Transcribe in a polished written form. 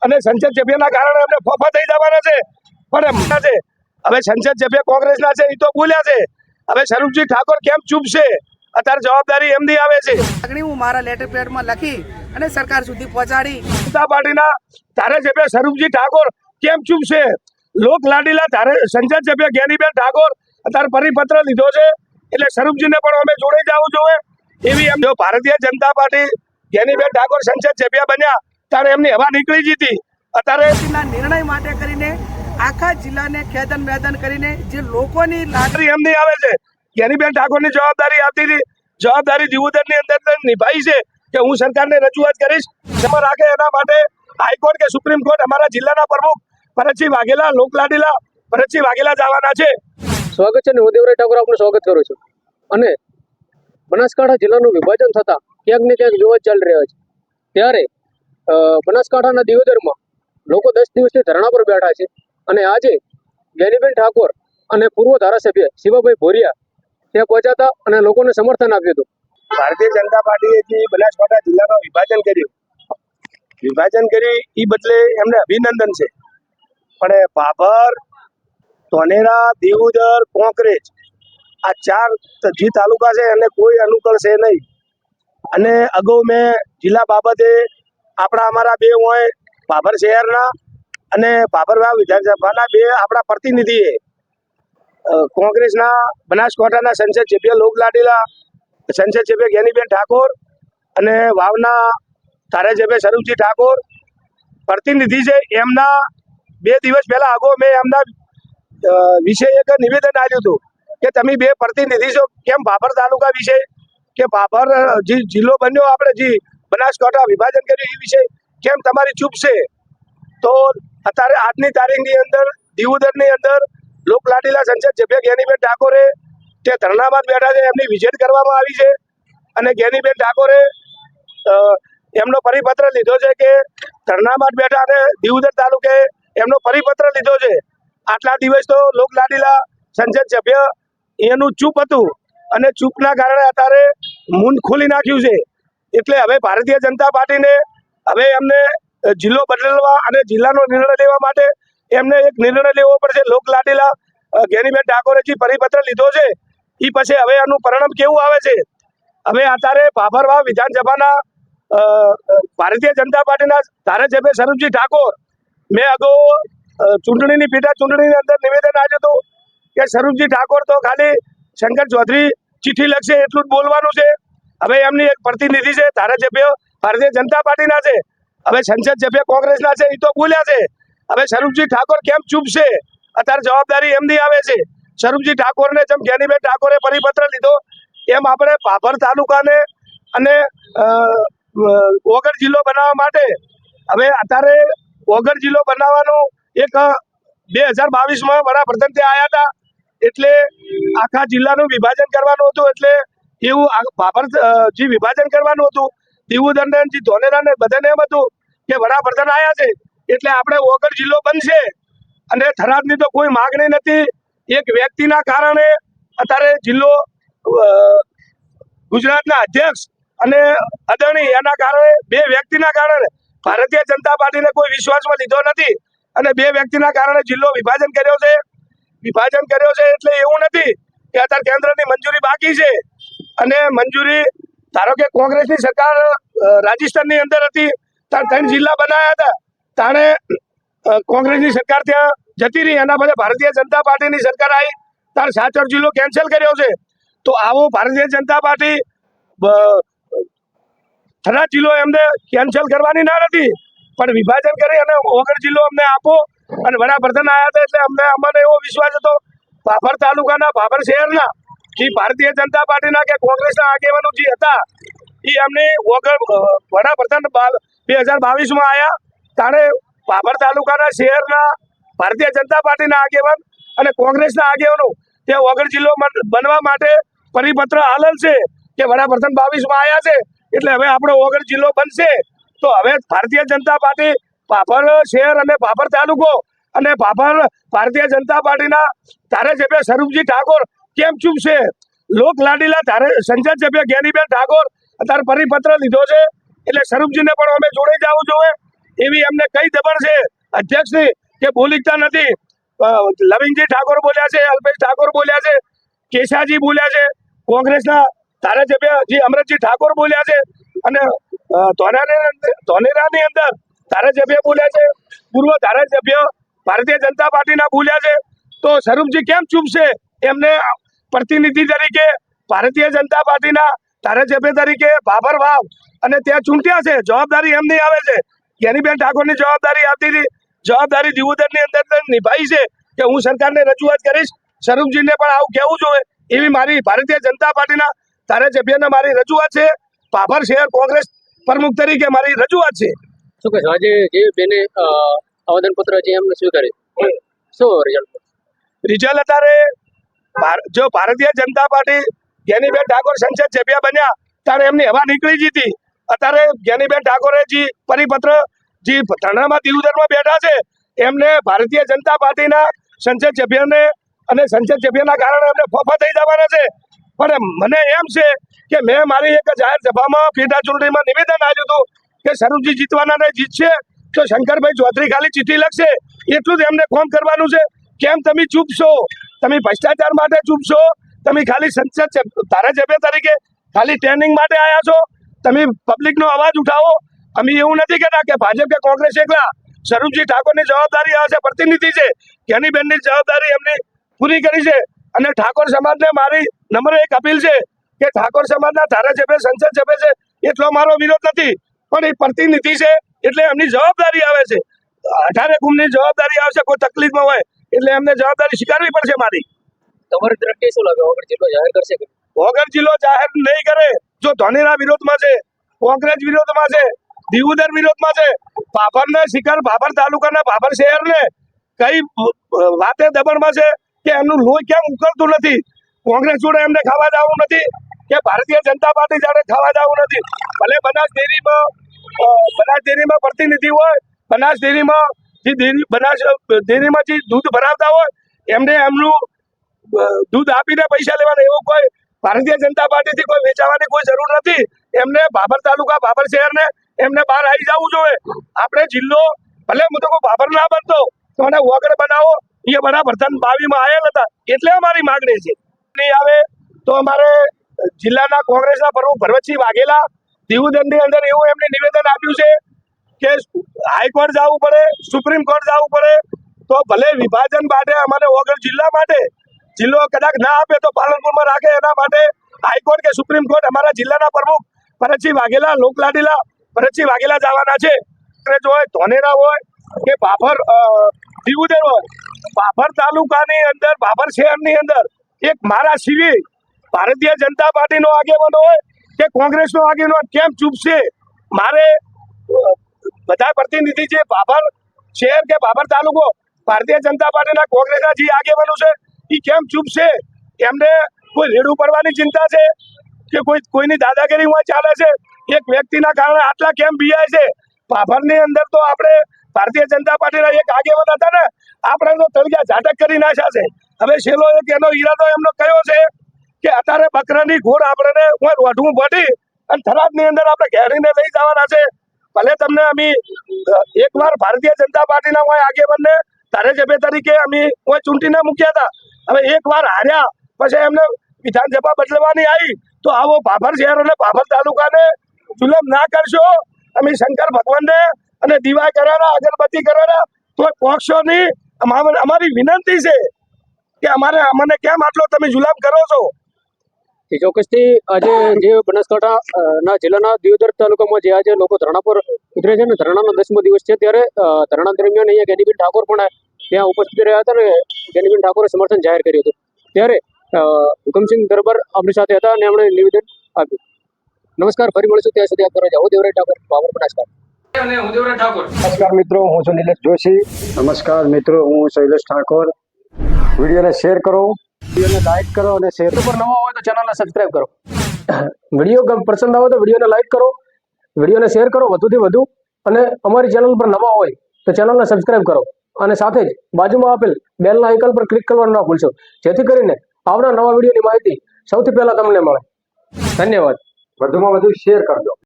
અને સંસદ સભ્યના કારણે અમને ફોફા થઈ જવાના છે, પણ છે હવે સંસદ સભ્ય કોંગ્રેસના છે એ તો બોલ્યા છે, હવે સ્વરૂપજી ઠાકોર કેમ ચૂપ છે? અત્યારે જવાબદારી એમની આવે છે. હું મારા લેટર પેડમાં લખી અને સરકાર સુધી પહોંચાડી. જનતા પાર્ટીના ધારાસભ્ય સ્વરૂપજી ઠાકોર કેમ ચૂપ છે? લોક લાડીલા સંસદ સભ્ય જ્ઞાનીબેન ઠાકોર અત્યારે પરિપત્ર લીધો છે, એટલે સ્વરૂપજીને પણ અમે જોડે જવું જોઈએ એવી એમ. જો ભારતીય જનતા પાર્ટી જ્ઞાનીબેન ઠાકોર સંસદ સભ્ય બન્યા ત્યારે એમની હવા નીકળી જતી. અત્યારે નિર્ણય માટે કરીને આખા જિલ્લાને ખેદન મેદન કરીને જે લોકોની લાગણી એમની આવે છે. જ્ઞાનીબેન ઠાકોરની જવાબદારી આવતી હતી, જવાબદારી દિવોદરની અંદર નિભાઈ છે કે હું સરકારને રજૂઆત કરીશ, જમા રાખે એના માટે હાઈકોર્ટ કે સુપ્રીમ કોર્ટ અમારા જિલ્લાના પ્રમુખ ભરતસિંહ વાઘેલા, લોકલાડીલા ભરતસિંહ વાઘેલા જવાના છે. સ્વાગત છે. હું દેવરાય ઠાકોર આપનું સ્વાગત કરું છું. અને બનાસકાંઠા જિલ્લાનું વિભાજન થતા ક્યાંક ને ક્યાંક વિવાદ ચાલી રહ્યા છે, ત્યારે બનાસકાંઠાના દિયોદરમાં લોકો 10 દિવસથી ધરણા પર બેઠા છે. અને આજે જ્ઞાનીબેન ઠાકોર અને પૂર્વ ધારાસભ્ય શિવાભાઈ ભોરિયા ત્યાં પહોંચ્યા અને લોકોને સમર્થન આપ્યું હતું. ભારતીય જનતા પાર્ટીએ જે બનાસકાંઠા જિલ્લાનું વિભાજન કર્યું એ બદલે એમને અભિનંદન છે, પણ ભાભર, ધોનેરા, દેવુદર, કોંકરેજ આ 4 જે તાલુકા છે એને કોઈ અનુકૂળ છે નહીં. અને અગાઉ મેં જિલ્લા બાબતે અમારા 2 હોય ભાભર શહેરના અને ભાભર વિધાનસભાના 2 આપણા પ્રતિનિધિએ કોંગ્રેસના બનાસકાંઠાના સંસદ સભ્ય લોકલાડીલા સંસદ સભ્ય જ્ઞાનીબેન ઠાકોર અને વાવના ધારાસભ્ય સ્વરૂપજી ઠાકોર પ્રતિનિધિ છે, એમના 2 દિવસ પહેલા અગાઉ મેં એમના વિશે એક નિવેદન આપ્યું હતું કે તમે 2 પ્રતિનિધિ છો, કેમ ભાભર તાલુકા વિશે કે ભાભર જે જિલ્લો બન્યો આપણે જે બનાસકાંઠા વિભાજન કર્યું એ વિશે કેમ તમારી ચૂપ છે? તો અત્યારે આજની તારીખની અંદર દિયોદરની અંદર લોકલાડીલા સંસદ સભ્ય જ્ઞાનીબેન ઠાકોરે તે ધરણામાં બેઠા છે, એમની વિઝિટ કરવામાં આવી છે અને જ્ઞાનીબેન ઠાકોરે એમનો પરિપત્ર લીધો છે કે ધરણામાં બેઠા અને દિયોદર તાલુકે એમનો પરિપત્ર લીધો છે. આટલા દિવસ તો લોકલાડીલા સંસદ સભ્ય એનું ચૂપ હતું અને ચૂપના કારણે અત્યારે મૂંઢ ખોલી નાખ્યું છે. એટલે હવે ભારતીય જનતા પાર્ટીને હવે એમને જિલ્લો બદલવા અને જિલ્લાનો નિર્ણય લેવા માટે એમને એક નિર્ણય લેવો પડશે. લોકલાડીલા જ્ઞાનીબેન ઠાકોરે જે પરિપત્ર લીધો છે એ પછી હવે એનું પરિણામ કેવું આવે છે? હવે અત્યારે ભાભરવા વિધાનસભાના ભારતીય જનતા પાર્ટીના ધારાસભ્ય સ્વરૂપજી ઠાકોર, મેં અગાઉ ચૂંટણીની પેટા ચૂંટણીની અંદર નિવેદન આપ્યું હતું કે સ્વરૂપજી ઠાકોર તો ખાલી શંકર ચૌધરી ચિઠ્ઠી લખશે એટલું જ બોલવાનું છે. હવે એમની એક પ્રતિનિધિ છે, ધારાસભ્ય ભારતીય જનતા પાર્ટીના છે, હવે સંસદ સભ્ય કોંગ્રેસના છે, એ તો બોલ્યા છે. હવે સ્વરૂપજી ઠાકોર કેમ ચૂપ છે? અત્યારે જવાબદારી એમની આવે છે. સ્વરૂપજી ઠાકોરને જેમ જ્ઞાનીબેન ઠાકોરે પરિપત્ર લીધો એમ આપણે ભાભર તાલુકાને અને ઓગળ જિલ્લો બનાવવા માટે હવે અત્યારે ઓગળ જિલ્લો બનાવવાનું એક 2022માં વડાપ્રધાન ત્યાં આવ્યા હતા, એટલે આખા જિલ્લાનું વિભાજન કરવાનું હતું. એટલે એવું ભાભર જે વિભાજન કરવાનું હતું દીવુદરને જે ધોનેરાને બધાને એમ હતું કે વડાપ્રધાન આવ્યા છે એટલે આપણે ઓગળ જિલ્લો બનશે અને થરાદની તો કોઈ માગણી નથી. એક વ્યક્તિના કારણે અત્યારે જિલ્લો ગુજરાતના અધ્યક્ષ અને અદાણી એના કારણે 2 વ્યક્તિના કારણે ભારતીય જનતા પાર્ટીને કોઈ વિશ્વાસમાં લીધો નથી અને 2 વ્યક્તિના કારણે જિલ્લો વિભાજન કર્યો છે. એટલે એવું નથી કે અત્યારે કેન્દ્રની મંજૂરી બાકી છે અને મંજૂરી ધારો કે કોંગ્રેસની સરકાર રાજસ્થાનની અંદર હતી ત્યારે 3 જિલ્લા બનાવ્યા હતા, તાણે કોંગ્રેસની સરકાર ત્યાં જતી રહી, એના પછી ભારતીય જનતા પાર્ટીની સરકાર આવી ત્યારે 7 જિલ્લો કેન્સલ કર્યો છે. તો આવો ભારતીય જનતા પાર્ટી થરાદ જિલ્લો એમને કેન્સલ કરવાની ના નથી, પણ વિભાજન કરી અને ઓગળ જિલ્લો અમને આપો અને વડાપ્રધાન આવ્યા હતા એટલે અમને એવો વિશ્વાસ હતો ભાભર તાલુકાના ભાભર શહેરના જે ભારતીય જનતા પાર્ટીના કે કોંગ્રેસના આગેવાનો જે હતા એ એમની વડાપ્રધાન 2022માં આવ્યા તાણે ભાભર તાલુકાના શહેરના ભારતીય જનતા પાર્ટીના આગેવાન અને કોંગ્રેસના આગેવાનો તે ઓગળ જિલ્લો બનવા માટે પરિપત્ર આલેલ છે કે વડાપ્રધાન 22માં આવ્યા છે એટલે હવે આપણો ઓગળ જિલ્લો બનશે. તો હવે ભારતીય જનતા પાર્ટી ભાભર શહેર અને ભાભર તાલુકો અને ભારતીય જનતા પાર્ટીના ધારાસભ્ય સ્વરૂપજી ઠાકોર કેમ ચૂપ છે? લોકલાડીલા સંસદ સભ્ય જ્ઞાનીબેન ઠાકોર અત્યારે પરિપત્ર લીધો છે એટલે સ્વરૂપજીને પણ અમે જોડે જવું જોઈએ એવી એમને કઈ દબર છે અધ્યક્ષની કે બોલીતા નથી. લવિંગજી ઠાકોર બોલ્યા છે, અલ્પેશ ઠાકોર બોલ્યા છે, કેશાજી બોલ્યા છે, કોંગ્રેસના ધારાસભ્ય જી અમરતજી ઠાકોર બોલ્યા છે, અને ધોનેરાની અંદર ધારાસભ્ય બોલ્યા છે, પૂર્વ ધારાસભ્ય ભારતીય જનતા પાર્ટીના બોલ્યા છે. તો સ્વરૂપજી કેમ ચૂપ છે? એમને પ્રતિનિધિ તરીકે ભારતીય જનતા પાર્ટીના ધારાસભ્ય તરીકે ભાભર વાવ અને ત્યાં ચૂંટ્યા છે, જવાબદારી એમની આવે છે. જ્ઞાનીબેન ઠાકોરની જવાબદારી આવતી હતી, જવાબદારી દિયોદરની અંદર નિભાઈ છે કે હું સરકારને રજૂઆત કરીશ, સ્વરૂપજીને પણ આવું કહેવું જોઈએ એવી મારી ભારતીય જનતા પાર્ટીના ધારાસભ્યને મારી રજૂઆત છે. ભાભર શહેર કોંગ્રેસ પ્રમુખ તરીકે મારી રજૂઆત છે. શું કહેશો આજે જે બેને આવેદનપત્ર જે એમને સ્વીકાર્યું, શું રિઝલ્ટ અત્યારે જો ભારતીય જનતા પાર્ટી જ્ઞાનીબેન ઠાકોર સંસદ સભ્ય બન્યા ત્યારે એમની હવા નીકળી જ હતી. અત્યારે જ્ઞાનીબેન ઠાકોરે જે પરિપત્ર જે ધરણામાં દિયોદરમાં બેઠા છે એમને ભારતીય જનતા પાર્ટીના સંસદ સભ્યને અને સંસદ સભ્યના કારણે એમને ફોફા થઈ જવાના છે. પણ મને એમ છે કે મેં મારી એક જાહેર સભામાં પેટા ચૂંટણીમાં નિવેદન આપ્યું હતું કે સ્વરૂપજી જીતવાના ને જીતશે તો શંકરભાઈ ચૌધરી ખાલી ચિઠ્ઠી લખશે એટલું જ એમને કોમ કરવાનું છે. કેમ તમે ચૂપ છો? તમે ભ્રષ્ટાચાર માટે ચૂપ છો? તમે ખાલી સંસદ ધારાસભ્ય તરીકે ખાલી ટ્રેનિંગ માટે આવ્યા છો? તમે પબ્લિકનો અવાજ ઉઠાવો. અમે એવું નથી કહેતા કે ભાજપ કે કોંગ્રેસ એકલા, સ્વરૂપજી ઠાકોરની જવાબદારી આવે છે, પ્રતિનિધિ છે, જ્ઞાનીબેનની જવાબદારી એમની પૂરી કરી છે. અને ઠાકોર સમાજને મારી નમ્ર એક અપીલ છે કે ઠાકોર સમાજના ધારાસભ્ય સંસદ સભ્ય છે એટલો મારો વિરોધ નથી, પણ એ પ્રતિનિધિ છે એટલે એમની જવાબદારી આવે છે. 18 કુંભની જવાબદારી આવશે, કોઈ તકલીફમાં હોય એટલે એમને જવાબદારી સ્વીકારવી પડશે મારી. તમારી દ્રષ્ટિએ શું લાગે વગર જિલ્લો જાહેર કરશે કે વગર જિલ્લો જાહેર નહીં કરે? જો ધોનીના વિરોધમાં છે, કોંગ્રેસ વિરોધમાં છે, દિયોદર વિરોધમાં છે, ભાભરને શિખર ભાભર તાલુકાના ભાભર શહેરને કઈ વાતે દબાણમાં છે કે એમનું લોહી કેમ ઉકળતું નથી? કોંગ્રેસ જોડે એમને ખાવા જવું નથી કે ભારતીય જનતા પાર્ટી જોડે ખાવા જવું નથી? ભલે બનાસ ડેરીમાં પ્રતિનિધિ હોય, બનાસ ડેરીમાં જે દૂધ ભરાવતા હોય એમને એમનું દૂધ આપીને પૈસા લેવાના, એવું કોઈ ભારતીય જનતા પાર્ટીથી કોઈ વેચાવાની કોઈ જરૂર નથી. એમને ભાભર તાલુકા ભાભર શહેરને એમને બહાર આવી જવું જોઈએ. આપણે જિલ્લો ભલે હું તો કોઈ ભાભર ના બનતો તો મને વગર બનાવો, એ બધા પ્રધાન 22 આવેલ હતા એટલે અમારી માગણી છે. નહીં આવે તો અમારે જિલ્લાના કોંગ્રેસના પ્રમુખ ભરતસિંહ વાઘેલા દિયોદરની અંદર એવું એમને નિવેદન આપ્યું છે કે હાઈકોર્ટ જવું પડે, સુપ્રીમ કોર્ટ જવું પડે, તો ભલે વિભાજન માટે અમારે વગર જિલ્લા માટે જિલ્લો કદાચ ના આપે તો પાલનપુરમાં રાખે, એના માટે હાઈકોર્ટ કે સુપ્રીમ કોર્ટ અમારા જિલ્લાના પ્રમુખ ભરતસિંહ વાઘેલા લોકલાડીલા ભરતસિંહ વાઘેલા જવાના છે. હોય ધોનેરા હોય કે ભાભર દિયોદર હોય, ભાભર તાલુકાની અંદર ભાભર શહેરની અંદર એક મારા સિવાય ભારતીય જનતા પાર્ટીનો આગેવાનો હોય કે કોંગ્રેસનો આગેવાનો કેમ ચૂપ છે? મારે બધા પ્રતિનિધિ છે ભાભર શહેર કે ભાભર તાલુકો ભારતીય જનતા પાર્ટીના કોંગ્રેસના જે આગેવાનો છે એ કેમ ચૂપ છે? એમને કોઈ રેડું પડવાની ચિંતા છે કે કોઈની દાદાગીરી હોય ચાલે છે? એક વ્યક્તિના કારણે આટલા કેમ બિયાય છે? ભાભરની અંદર તો આપણે ભારતીય જનતા પાર્ટીના એક આગેવાન હતા ને, આપણે તો તળિયા ઝાટક કરી નાખ્યા છે. હવે છેલ્લો એક એનો ઈરાદો એમનો કયો છે કે અત્યારે બકરાની ઘોડ આપણે રોઢવું પડી અને થરાદની અંદર આપણે ઘેરીને લઈ જવાના છે. ભલે તમને અમે એકવાર ભારતીય જનતા પાર્ટીના કોઈ આગેવાનને ધારાસભ્ય તરીકે અમે કોઈ ચૂંટીને મૂક્યા હતા, હવે એકવાર હાર્યા પછી એમને વિધાનસભા બદલવાની આવી તો આવો ભાભર શહેર અને ભાભર તાલુકાને જુલમ ના કરશો. અમે શંકર ભગવાનને અને દીવા કરવાના, અગરબત્તી કરવાના તો પહોંચશો નહીં. અમારી વિનંતી છે કે અમને કેમ આટલો તમે જુલમ કરો છો? ચોક્કસથી આજે જે બનાસકાંઠા જિલ્લાના દિયોદર તાલુકામાં જે આજે લોકો ધરણા પર ઉતરે છે ને ધરણાનો 10મો દિવસ છે, ત્યારે ધરણા દરમિયાન અહીંયા જ્ઞાનીબેન ઠાકોર પણ ત્યાં ઉપસ્થિત રહ્યા હતા અને જ્ઞાનીબેન ઠાકોરે સમર્થન જાહેર કર્યું હતું. ત્યારે હુકમસિંહ દરબાર આપણી સાથે હતા અને એમણે નિવેદન આપ્યું. નમસ્કાર, ફરી મળીશું ત્યાં સુધી આપ કરો જાઓ દેવરાય ઠાકોર, ભાભર બનાસકાંઠા. નમસ્કાર મિત્રો, હું છું નિલેશ જોશી. નમસ્કાર મિત્રો, હું શૈલેષ ઠાકોર. વિડીયોને શેર કરો, વિડીયોને લાઈક કરો અને શેર પર નવા હોય તો ચેનલને સબસ્ક્રાઇબ કરો. વિડીયો પસંદ આવે તો વિડીયોને લાઈક કરો, વિડીયોને શેર કરો વધુથી વધુ, અને અમારી ચેનલ પર નવા હોય તો ચેનલને સબસ્ક્રાઇબ કરો અને સાથે જ બાજુમાં આપેલ બેલના આઇકન પર ક્લિક કરવાનું ના ભૂલશો, જેથી કરીને આવનાર નવા વિડીયોની માહિતી સૌથી પહેલા તમને મળે. ધન્યવાદ. વધુમાં વધુ શેર કરજો.